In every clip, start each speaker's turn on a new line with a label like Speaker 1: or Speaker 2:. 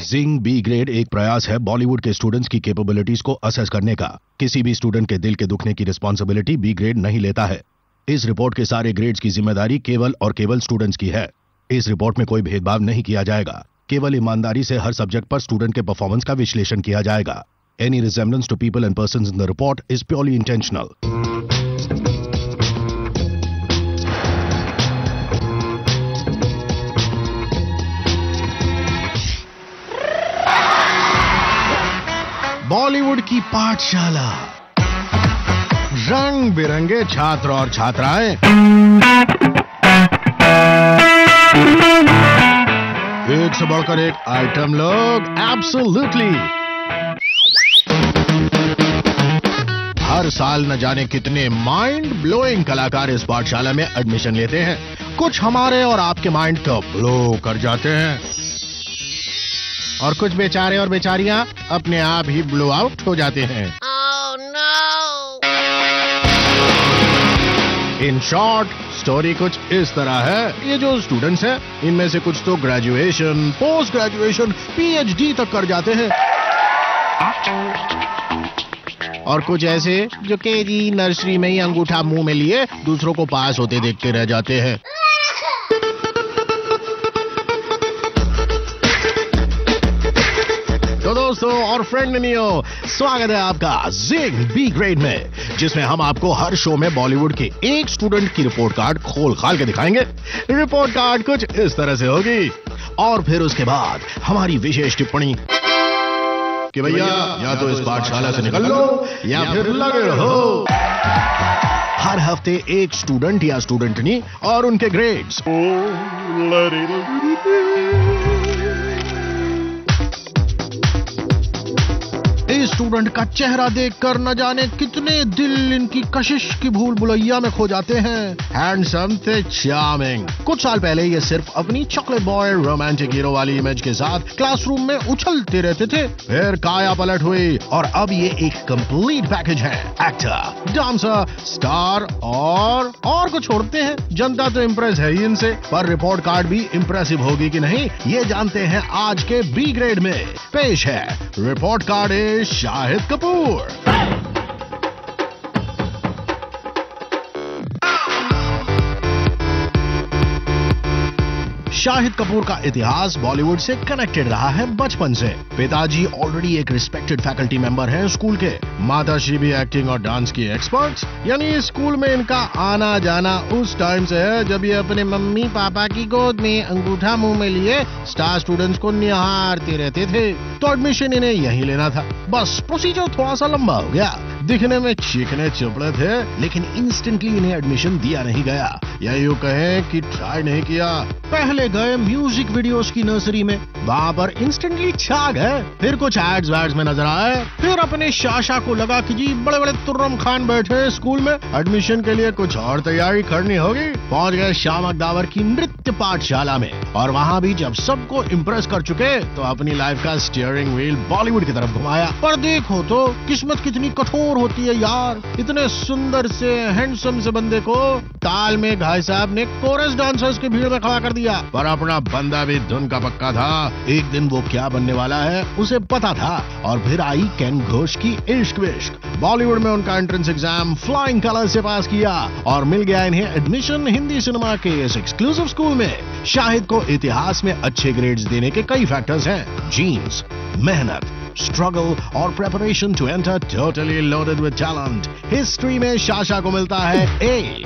Speaker 1: जिंग B grade एक प्रयास है बॉलीवुड के स्टूडेंट्स की कैपेबिलिटीज को असेस करने का। किसी भी स्टूडेंट के दिल के दुखने की रिस्पॉन्सिबिलिटी बी ग्रेड नहीं लेता है। इस रिपोर्ट के सारे ग्रेड्स की जिम्मेदारी केवल और केवल स्टूडेंट्स की है। इस रिपोर्ट में कोई भेदभाव नहीं किया जाएगा। केवल ईमानदारी से हर सब्जेक्ट पर स्टूडेंट के परफॉर्मेंस का विश्लेषण किया जाएगा। Any resemblance to people and persons in the report is purely intentional. Bollywood की पाठशाला, रंग बिरंगे छात्र और छात्राएं, एक से बढ़कर एक आइटम लोग, एब्सोल्युटली। हर साल न जाने कितने माइंड ब्लोइंग कलाकार इस पाठशाला में एडमिशन लेते हैं। कुछ हमारे और आपके माइंड को ब्लो कर जाते हैं और कुछ बेचारे और बेचारियां अपने आप ही ब्लो आउट हो जाते हैं।
Speaker 2: Oh, no!
Speaker 1: In short story कुछ इस तरह है। ये जो स्टूडेंट्स हैं, इनमें से कुछ तो ग्रेजुएशन, पोस्ट ग्रेजुएशन, पीएचडी तक कर जाते हैं और कुछ ऐसे जो केजी नर्सरी में ही अंगूठा मुंह में लिए दूसरों को पास होते देखते रह जाते हैं। तो दोस्तों और फ्रेंडनियों, स्वागत है आपका जिंग बी ग्रेड में, जिसमें हम आपको हर शो में बॉलीवुड के एक स्टूडेंट की रिपोर्ट कार्ड खोल खाल के दिखाएंगे। रिपोर्ट कार्ड कुछ इस तरह से होगी और फिर उसके बाद हमारी विशेष टिप्पणी कि भैया या तो इस पाठशाला से निकल लो या फिर लगे रहो। हर हफ्ते एक स्टूडेंट या स्टूडेंटनी और उनके ग्रेड्स। इस स्टूडेंट का चेहरा देखकर न जाने कितने दिल इनकी कशिश की भूल भुलैया में खो जाते हैं। हैंडसम थे, चार्मिंग। कुछ साल पहले ये सिर्फ अपनी चॉकलेट बॉय रोमांटिक हीरो वाली इमेज के साथ क्लासरूम में उछलते रहते थे। फिर काया पलट हुई और अब ये एक कंप्लीट पैकेज है। एक्टर, डांसर, स्टार और कुछ छोड़ते हैं। जनता तो इम्प्रेस है ही इनसे, पर रिपोर्ट कार्ड भी इम्प्रेसिव होगी कि नहीं, ये जानते हैं आज के बी ग्रेड में। पेश है रिपोर्ट कार्ड शाहिद कपूर। शाहिद कपूर का इतिहास बॉलीवुड से कनेक्टेड रहा है बचपन से। पिताजी ऑलरेडी एक रिस्पेक्टेड फैकल्टी मेंबर हैं स्कूल के। माताश्री भी एक्टिंग और डांस की एक्सपर्ट्स। यानी स्कूल में इनका आना जाना उस टाइम से है जब ये अपने मम्मी पापा की गोद में अंगूठा मुंह में लिए स्टार स्टूडेंट्स को निहारते रहते थे। तो एडमिशन इन्हें यहीं लेना था। बस प्रोसीजर थोड़ा सा लंबा हो गया। दिखने में चिकने चुपड़े थे, लेकिन इंस्टेंटली इन्हें एडमिशन दिया नहीं गया, या यूं कहें कि ट्राई नहीं किया। पहले गए म्यूजिक वीडियोस की नर्सरी में, वहाँ पर इंस्टेंटली छा गए। फिर कुछ एड्स वैड्स में नजर आए। फिर अपने शाशा को लगा कि जी बड़े बड़े तुर्रम खान बैठे स्कूल में, एडमिशन के लिए कुछ और तैयारी करनी होगी। पहुंच गए श्यामक दावर की नृत्य पाठशाला में, और वहाँ भी जब सबको इम्प्रेस कर चुके तो अपनी लाइफ का स्टीयरिंग व्हील बॉलीवुड की तरफ घुमाया। पर देखो तो किस्मत कितनी कठोर होती है यार। इतने सुंदर से हैंडसम से बंदे को ताल में भाई साहब ने कोरस डांसर्स की भीड़ में खड़ा कर दिया। पर अपना बंदा भी धुन का पक्का था। एक दिन वो क्या बनने वाला है उसे पता था। और फिर आई केन घोष की इश्क विश्क। बॉलीवुड में उनका एंट्रेंस एग्जाम फ्लाइंग कलर्स से पास किया और मिल गया इन्हें एडमिशन हिंदी सिनेमा के इस एक्सक्लूसिव स्कूल में। शाहिद को इतिहास में अच्छे ग्रेड्स देने के कई फैक्टर्स हैं। जीन्स, मेहनत, स्ट्रगल और preparation to enter totally loaded with talent. History में शाशा को मिलता है ए।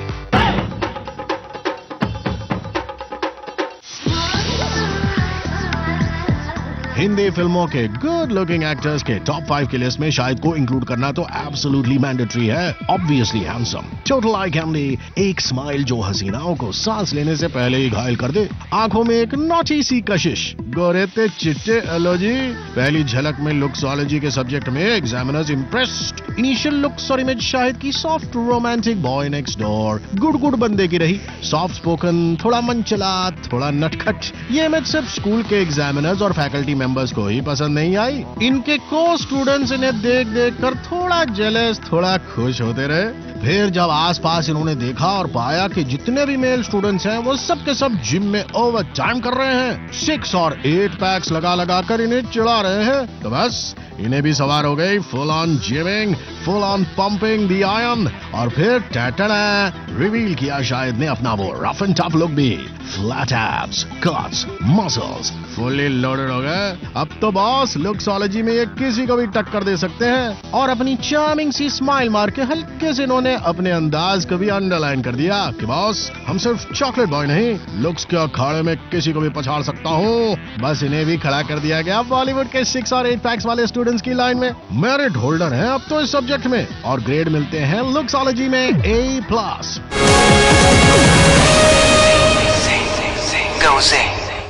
Speaker 1: हिंदी फिल्मों के गुड लुकिंग एक्टर्स के टॉप 5 की लिस्ट में शाहिद को इंक्लूड करना तो एब्सोल्युटली मैंडेटरी है। Obviously handsome, total eye candy, एक स्माइल जो हसीनाओं को सांस लेने से पहले ही घायल कर दे, आंखों में एक नॉटी सी कशिश, गोरे ते चिट्टे एलर्जी। पहली झलक में लुक्सोलॉजी के सब्जेक्ट में एग्जामिनर्स इंप्रेस्ड। इनिशियल लुक्स और इमेज शाहिद की soft romantic boy next door, good बंदे की रही। सॉफ्ट स्पोकन, थोड़ा मनचला, थोड़ा नटखट। ये इमेज सिर्फ स्कूल के एग्जामिनर्स और फैकल्टी मेंबर्स को ही पसंद नहीं आई। इनके को स्टूडेंट्स इन्हें देख कर थोड़ा जेलस, थोड़ा खुश होते रहे। फिर जब आसपास इन्होंने देखा और पाया कि जितने भी मेल स्टूडेंट्स हैं वो सब के सब जिम में ओवर टाइम कर रहे हैं, 6 और 8 पैक्स लगा कर इन्हें चिढ़ा रहे हैं, तो बस इन्हें भी सवार हो गई full on gymming, full on pumping the iron. और फिर रिवील किया शाहिद ने अपना वो रफ एंड टफ लुक भी। Flat abs, cuts, muscles fully loaded हो गए। अब तो बॉस लुक्सोलॉजी में ये किसी को भी टक्कर दे सकते हैं। और अपनी चार्मिंग सी स्माइल मार के हल्के से इन्होंने अपने अंदाज को भी अंडरलाइन कर दिया कि बॉस हम सिर्फ चॉकलेट बॉय नहीं, लुक्स के अखाड़े में किसी को भी पछाड़ सकता हूँ। बस इन्हें भी खड़ा कर दिया गया बॉलीवुड के 6 और 8 पैक्स वाले स्टूडेंट्स की लाइन में। मेरिट होल्डर हैं अब तो इस सब्जेक्ट में और ग्रेड मिलते हैं लुक्सोलॉजी में A+।
Speaker 3: Go Zing.